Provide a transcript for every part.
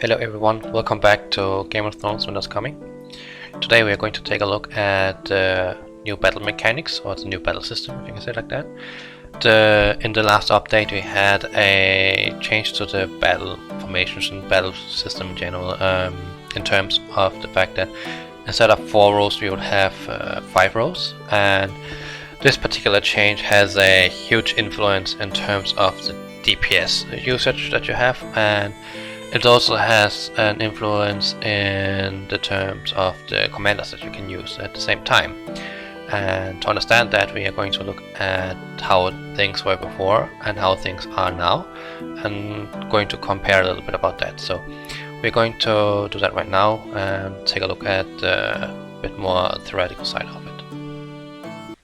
Hello everyone, welcome back to Game of Thrones Winter's Coming. Today we are going to take a look at new battle mechanics, or the new battle system, if you can say it like that. In the last update we had a change to the battle formations and battle system in general, in terms of the fact that instead of 4 rows we would have 5 rows, and this particular change has a huge influence in terms of the DPS usage that you have, and it also has an influence in the terms of the commanders that you can use at the same time. And to understand that, we are going to look at how things were before and how things are now, and going to compare a little bit about that. So we're going to do that right now and take a look at a bit more theoretical side of it.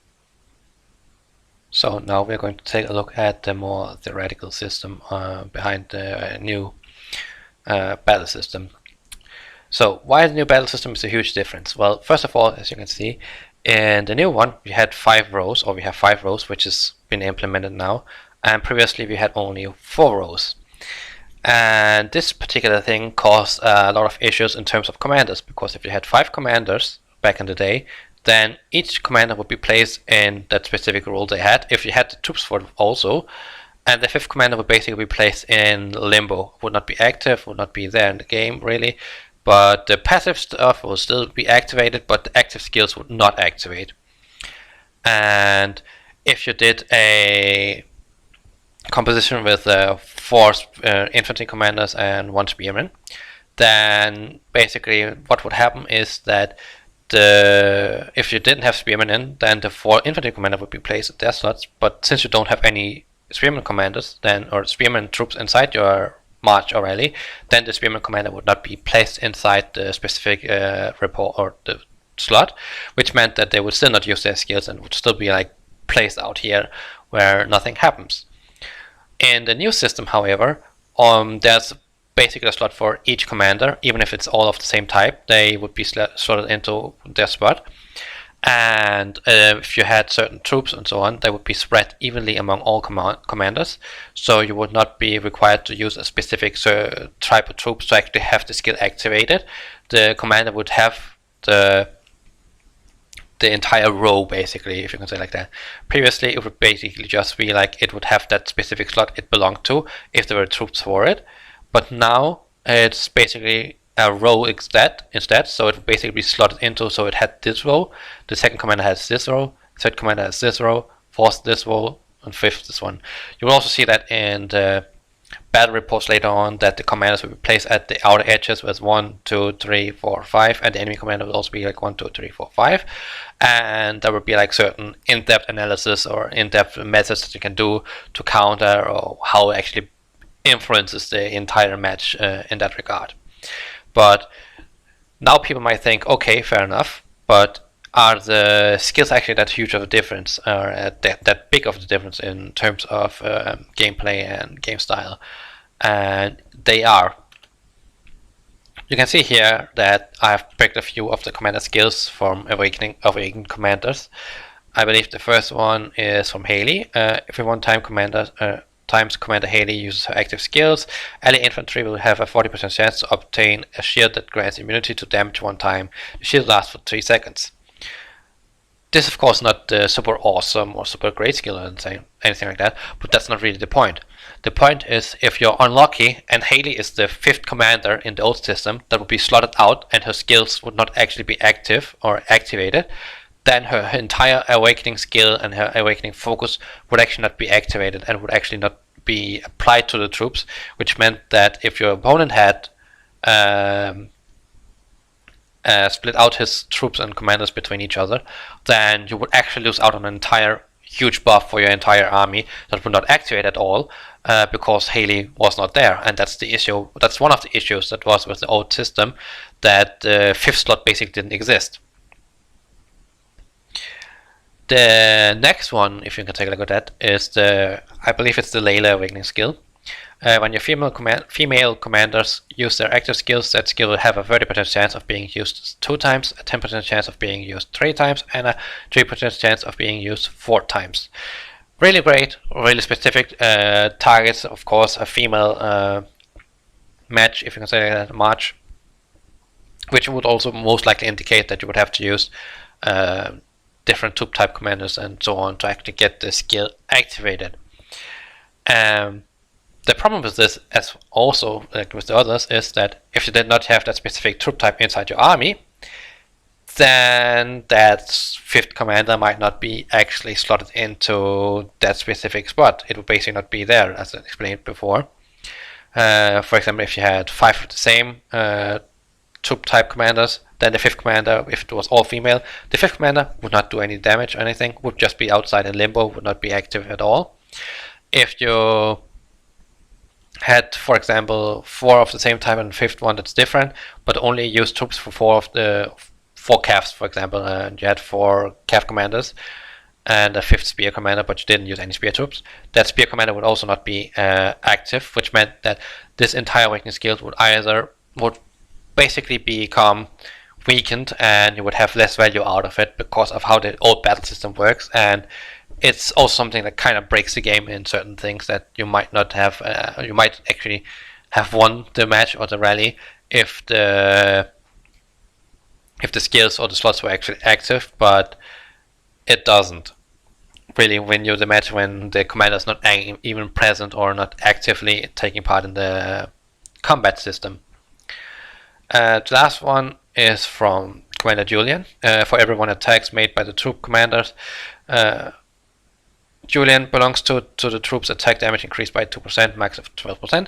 So now we're going to take a look at the more theoretical system behind the new battle system. So why the new battle system is a huge difference? Well, first of all, as you can see, in the new one we had 5 rows, or we have 5 rows, which has been implemented now, and previously we had only 4 rows. And this particular thing caused a lot of issues in terms of commanders, because if you had 5 commanders back in the day, then each commander would be placed in that specific role they had, if you had the troops for it also, and the 5th commander would basically be placed in limbo, would not be active, would not be there in the game really, but the passive stuff will still be activated, but the active skills would not activate. And if you did a composition with 4 infantry commanders and 1 spearman, then basically what would happen is that if you didn't have spearmen in, then the 4 infantry commander would be placed at their slots, but since you don't have any spearman commanders or spearman troops inside your march or rally, then the spearman commander would not be placed inside the specific report or the slot, which meant that they would still not use their skills and would still be like placed out here where nothing happens. In the new system, however, there's basically a slot for each commander, even if it's all of the same type, they would be slotted into their spot. And if you had certain troops and so on, they would be spread evenly among all commanders, so you would not be required to use a specific type of troops to actually have the skill activated. The commander would have the entire row, basically, if you can say it like that. Previously it would basically just be like it would have that specific slot it belonged to if there were troops for it, but now it's basically a row instead, so it would basically be slotted into, so it had this row, the 2nd commander has this row, 3rd commander has this row, 4th this row, and 5th this one. You will also see that in the battle reports later on, that the commanders will be placed at the outer edges with 1, 2, 3, 4, 5, and the enemy commander will also be like 1, 2, 3, 4, 5, and there will be like certain in-depth analysis or in-depth methods that you can do to counter, or how it actually influences the entire match in that regard. But now people might think, okay, fair enough, but are the skills actually that huge of a difference, or that big of a difference in terms of gameplay and game style? And they are. You can see here that I've picked a few of the commander skills from Awakened Commanders. I believe the first one is from Haley. Every one time Commander Haley uses her active skills, ally infantry will have a 40% chance to obtain a shield that grants immunity to damage 1 time. The shield lasts for 3 seconds. This is of course not the super awesome or super great skill or anything like that, but that's not really the point. The point is, if you're unlucky and Haley is the 5th commander in the old system that would be slotted out and her skills would not actually be active or activated, then her entire awakening skill and her awakening focus would actually not be activated and would actually not be applied to the troops, which meant that if your opponent had split out his troops and commanders between each other, then you would actually lose out on an entire huge buff for your entire army that would not activate at all, because Haley was not there. And that's the issue. That's one of the issues that was with the old system, that the 5th slot basically didn't exist. The next one, if you can take a look at that, is I believe it's the Layla Awakening skill. When your female commanders use their active skills, that skill will have a 30% chance of being used 2 times, a 10% chance of being used 3 times, and a 3% chance of being used 4 times. Really great, really specific targets, of course, a female match, if you consider that a march, which would also most likely indicate that you would have to use different troop type commanders and so on to actually get the skill activated. The problem with this, as also like with the others, is that if you did not have that specific troop type inside your army, then that 5th commander might not be actually slotted into that specific spot. It would basically not be there, as I explained before. For example, if you had 5 of the same troop type commanders, then the 5th commander, if it was all female, the 5th commander would not do any damage or anything, would just be outside in limbo, would not be active at all. If you had, for example, 4 of the same type and the 5th one that's different, but only use troops for 4 of the 4 calves, for example, and you had 4 calf commanders and a 5th spear commander, but you didn't use any spear troops, that spear commander would also not be active, which meant that this entire awakening skill would basically become weakened, and you would have less value out of it because of how the old battle system works. And it's also something that kind of breaks the game in certain things that you might not have. You might actually have won the match or the rally if the skills or the slots were actually active, but it doesn't really win you the match when the commander is not even present or not actively taking part in the combat system. The last one is from Commander Julian. For every 1 attacks made by the troop commanders, Julian belongs to the troops attack damage increased by 2%, max of 12%,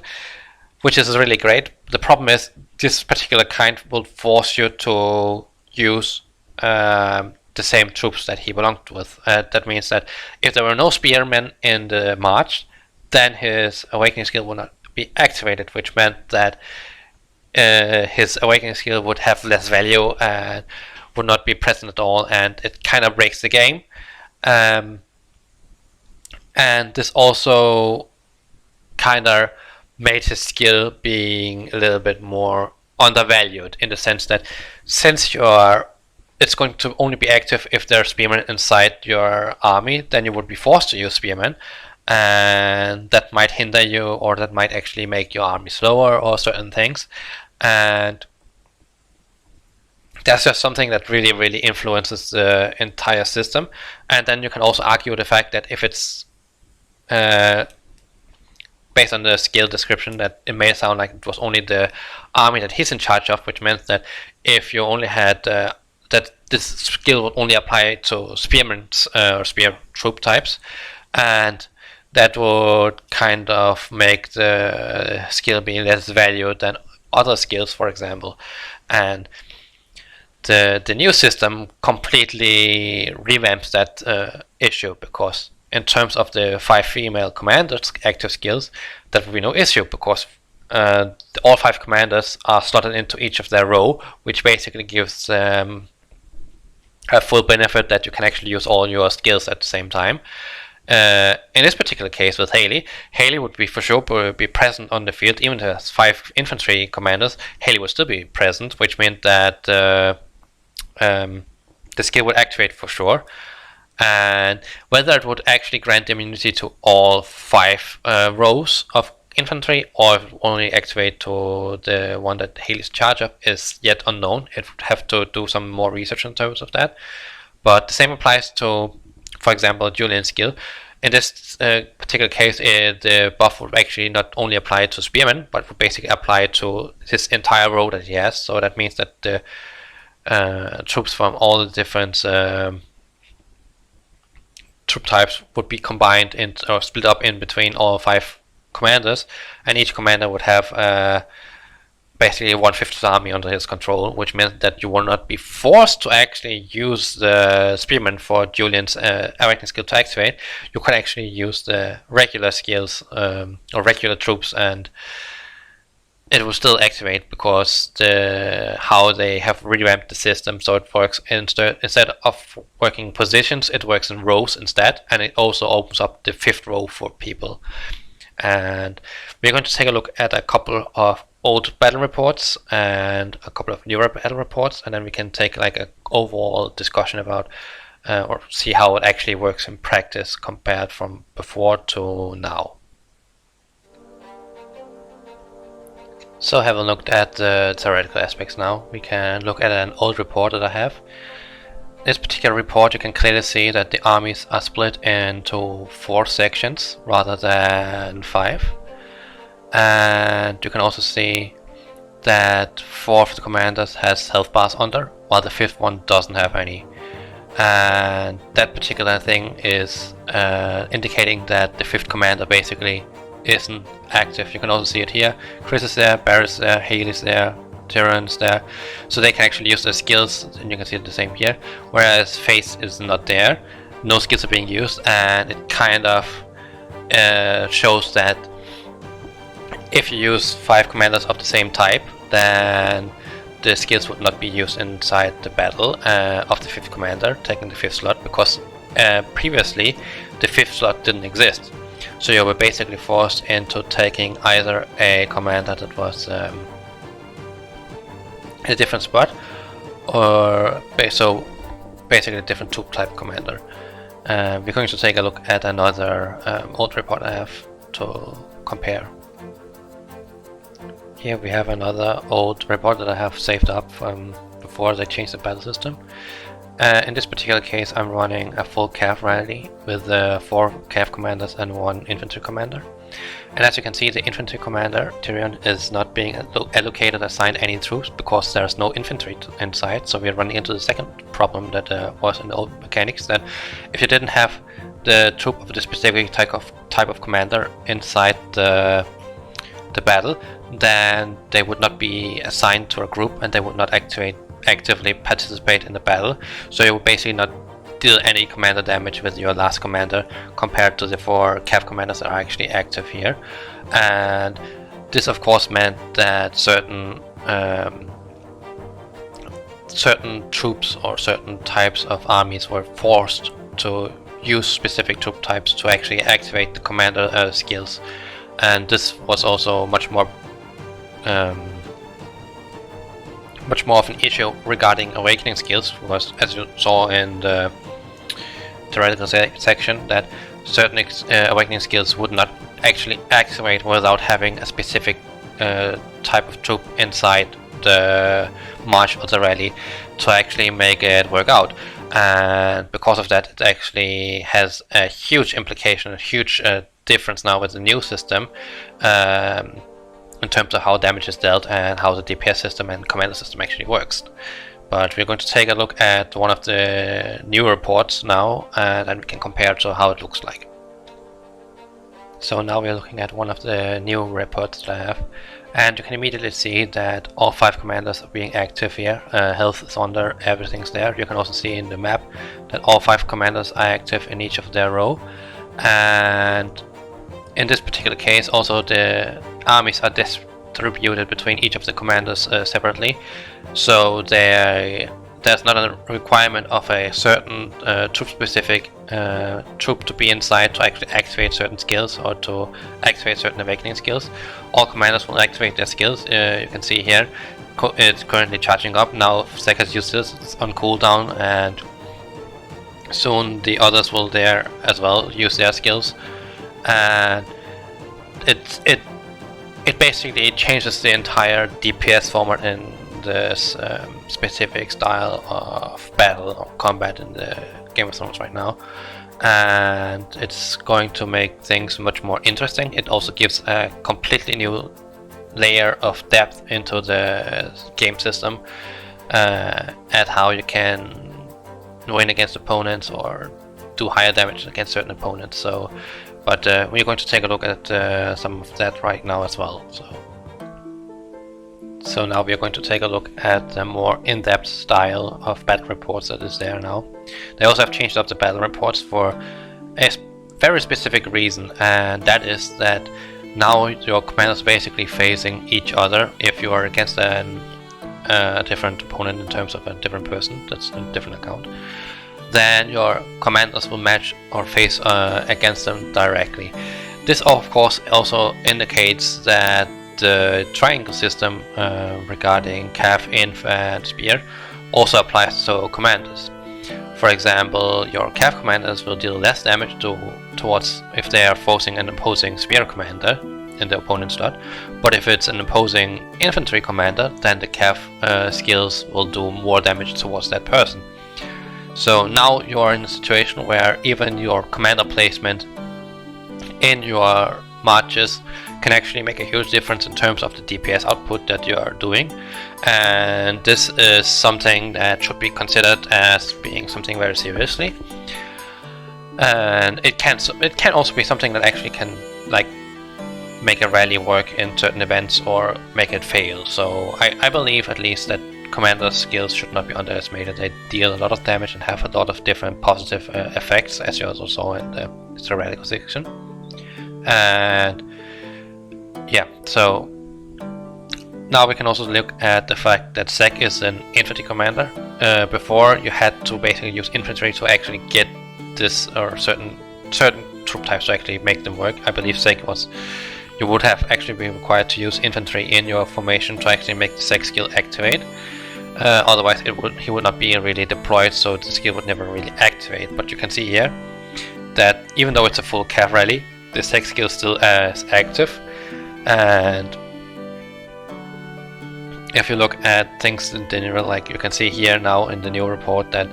which is really great. The problem is this particular kind will force you to use the same troops that he belonged with. That means that if there were no spearmen in the march, then his awakening skill would not be activated, which meant that his awakening skill would have less value and would not be present at all, and it kind of breaks the game. And this also kind of made his skill being a little bit more undervalued, in the sense that since it's going to only be active if there are spearmen inside your army, then you would be forced to use spearmen, and that might hinder you, or that might actually make your army slower or certain things. And that's just something that really, really influences the entire system. And then you can also argue the fact that if it's based on the skill description, that it may sound like it was only the army that he's in charge of, which meant that if you only had that this skill would only apply to spearmen or spear troop types, and that would kind of make the skill be less valued than other skills, for example. And the new system completely revamps that issue, because in terms of the 5 female commanders active skills, that will be no issue, because all 5 commanders are slotted into each of their row, which basically gives a full benefit that you can actually use all your skills at the same time. In this particular case with Haley would be for sure be present on the field. Even if there's 5 infantry commanders, Haley would still be present, which meant that the skill would activate for sure. And whether it would actually grant immunity to all 5 rows of infantry, or if it would only activate to the one that Haley's in charge of, is yet unknown. It would have to do some more research in terms of that. But the same applies to, for example, Julian's skill. In this particular case, the buff would actually not only apply to spearmen, but would basically apply to his entire row that he has. So that means that the troops from all the different troop types would be combined in, or split up in between all 5 commanders, and each commander would have basically 1/5 of the army under his control, which meant that you will not be forced to actually use the spearmen for Julian's awakening skill to activate. You could actually use the regular skills or regular troops, and it will still activate, because how they have revamped the system, so it works instead of working positions, it works in rows instead, and it also opens up the 5th row for people. And we're going to take a look at a couple of old battle reports and a couple of newer battle reports, and then we can take like an overall discussion about or see how it actually works in practice compared from before to now. So having looked at the theoretical aspects now, we can look at an old report that I have. This particular report, you can clearly see that the armies are split into 4 sections rather than 5. And you can also see that 4 of the commanders has health bars under, while the 5th one doesn't have any. And that particular thing is indicating that the 5th commander basically isn't active. You can also see it here. Chris is there, Barry's there, Haley's there, Tyrion's there, so they can actually use their skills, and you can see it the same here. Whereas Face is not there, no skills are being used, and it kind of shows that if you use 5 commanders of the same type, then the skills would not be used inside the battle of the 5th commander taking the 5th slot, because previously the 5th slot didn't exist. So you were basically forced into taking either a commander that was in a different spot, or so basically a different troop type commander. We're going to take a look at another old report I have to compare. Here we have another old report that I have saved up from before they changed the battle system. In this particular case, I'm running a full cav rally with 4 cav commanders and 1 infantry commander. And as you can see, the infantry commander, Tyrion, is not being allocated, assigned any troops because there's no infantry inside. So we're running into the second problem that was in the old mechanics, that if you didn't have the troop of the specific type of commander inside the battle, then they would not be assigned to a group and they would not actively participate in the battle. So you would basically not deal any commander damage with your last commander compared to the 4 cav commanders that are actually active here. And this of course meant that certain troops or certain types of armies were forced to use specific troop types to actually activate the commander skills. And this was also much more of an issue regarding awakening skills, because as you saw in the theoretical section, that certain awakening skills would not actually activate without having a specific type of troop inside the march of the rally to actually make it work out. And because of that, it actually has a huge implication, a huge difference now with the new system in terms of how damage is dealt and how the DPS system and commander system actually works. But we're going to take a look at one of the new reports now, and then we can compare to how it looks like. So now we're looking at one of the new reports that I have, and you can immediately see that all 5 commanders are being active here. Health is under, everything's there. You can also see in the map that all 5 commanders are active in each of their row, and in this particular case also the armies are distributed between each of the commanders separately, so there's not a requirement of a certain troop specific troop to be inside to actually activate certain skills or to activate certain awakening skills. All commanders will activate their skills. You can see here it's currently charging up. Now Sekas uses this on cooldown, and soon the others will there as well use their skills. And it basically changes the entire DPS format in this specific style of battle or combat in the Game of Thrones right now, and it's going to make things much more interesting. It also gives a completely new layer of depth into the game system, at how you can win against opponents or do higher damage against certain opponents. So but we're going to take a look at some of that right now as well. So now we are going to take a look at the more in-depth style of battle reports that is there now. They also have changed up the battle reports for a very specific reason, and that is that now your commanders are basically facing each other. If you are against a different opponent in terms of a different person, that's a different account, then your commanders will match or face against them directly. This of course also indicates that the triangle system regarding cav, inf and spear also applies to commanders. For example, your cav commanders will deal less damage towards if they are forcing an opposing spear commander in the opponent's slot. But if it's an opposing infantry commander, then the cav skills will do more damage towards that person. So now you are in a situation where even your commander placement in your marches can actually make a huge difference in terms of the DPS output that you are doing, and this is something that should be considered as being something very seriously. And it can also be something that actually can like make a rally work in certain events or make it fail. So I believe at least that commander skills should not be underestimated. They deal a lot of damage and have a lot of different positive effects, as you also saw in the theoretical section. And yeah, so now we can also look at the fact that Sec is an infantry commander. Before you had to basically use infantry to actually get this or certain troop types to actually make them work. I believe Sec was, you would have actually been required to use infantry in your formation to actually make the Sec skill activate. Otherwise he would not be really deployed, so the skill would never really activate. But you can see here that even though it's a full cav rally, the Sec skill still is active. And if you look at things in general, like you can see here now in the new report that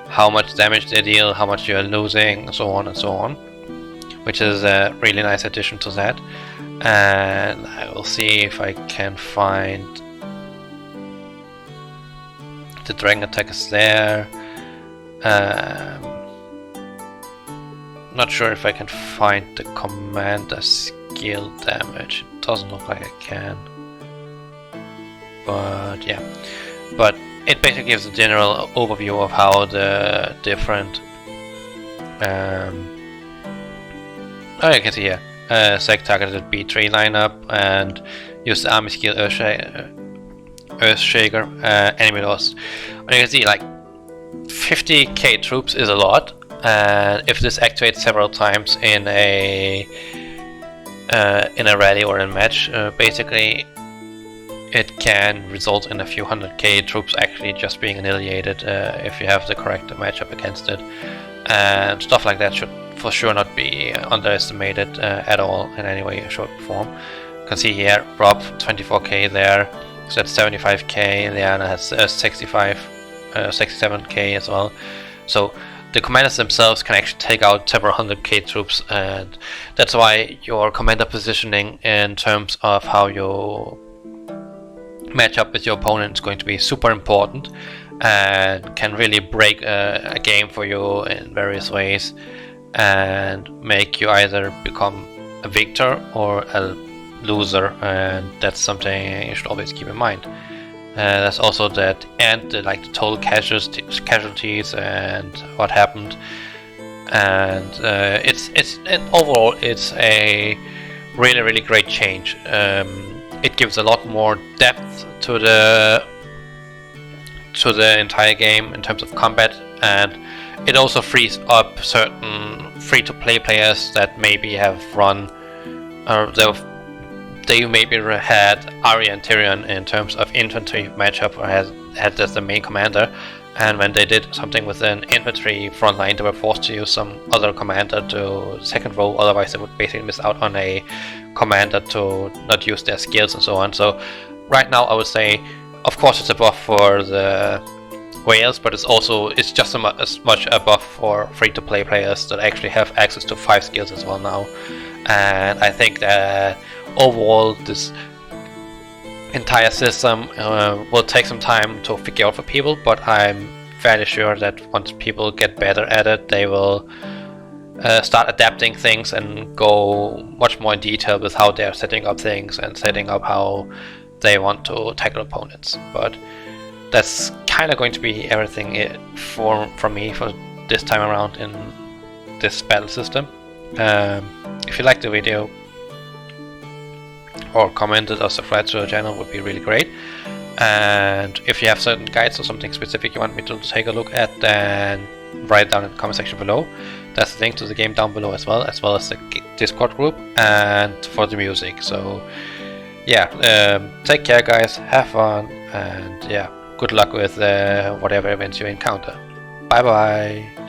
how much damage they deal, how much you are losing, and so on and so on, which is a really nice addition to that. And I will see if I can find the dragon attack is there. Not sure if I can find the commander skill damage. It doesn't look like I can. But yeah. But it basically gives a general overview of how the different oh, you can see here. Sec targeted B3 lineup and use the army skill Earthshaker, enemy lost. And you can see like 50k troops is a lot. And if this activates several times in a rally or in a match, basically it can result in a few 100k troops actually just being annihilated if you have the correct matchup against it. And stuff like that should for sure not be underestimated at all in any way, shape, or form. You can see here, Rob 24k there, so that's 75k. Liana has 67k as well. So the commanders themselves can actually take out several 100k troops, and that's why your commander positioning in terms of how you match up with your opponent is going to be super important and can really break a game for you in various ways and make you either become a victor or a loser, and that's something you should always keep in mind. There's also that, and the total casualties and what happened, and overall it's a really great change. It gives a lot more depth to the entire game in terms of combat, and it also frees up certain free-to-play players that maybe have run, or they maybe had Arya and Tyrion in terms of infantry matchup, or had as the main commander, and when they did something with an infantry front line, they were forced to use some other commander to second row, otherwise they would basically miss out on a commander to not use their skills and so on. So right now I would say, of course it's a buff for the whales, but it's just as much a buff for free-to-play players that actually have access to 5 skills as well now. And I think that overall this entire system will take some time to figure out for people, but I'm fairly sure that once people get better at it, they will start adapting things and go much more in detail with how they're setting up things and setting up how they want to tackle opponents. But that's kind of going to be everything from me for this time around in this battle system. If you liked the video, or commented or subscribed to the channel, would be really great. And if you have certain guides or something specific you want me to take a look at, then write it down in the comment section below. There's a link to the game down below as well as the Discord group and for the music. So yeah, take care guys, have fun, and yeah, good luck with whatever events you encounter. Bye bye.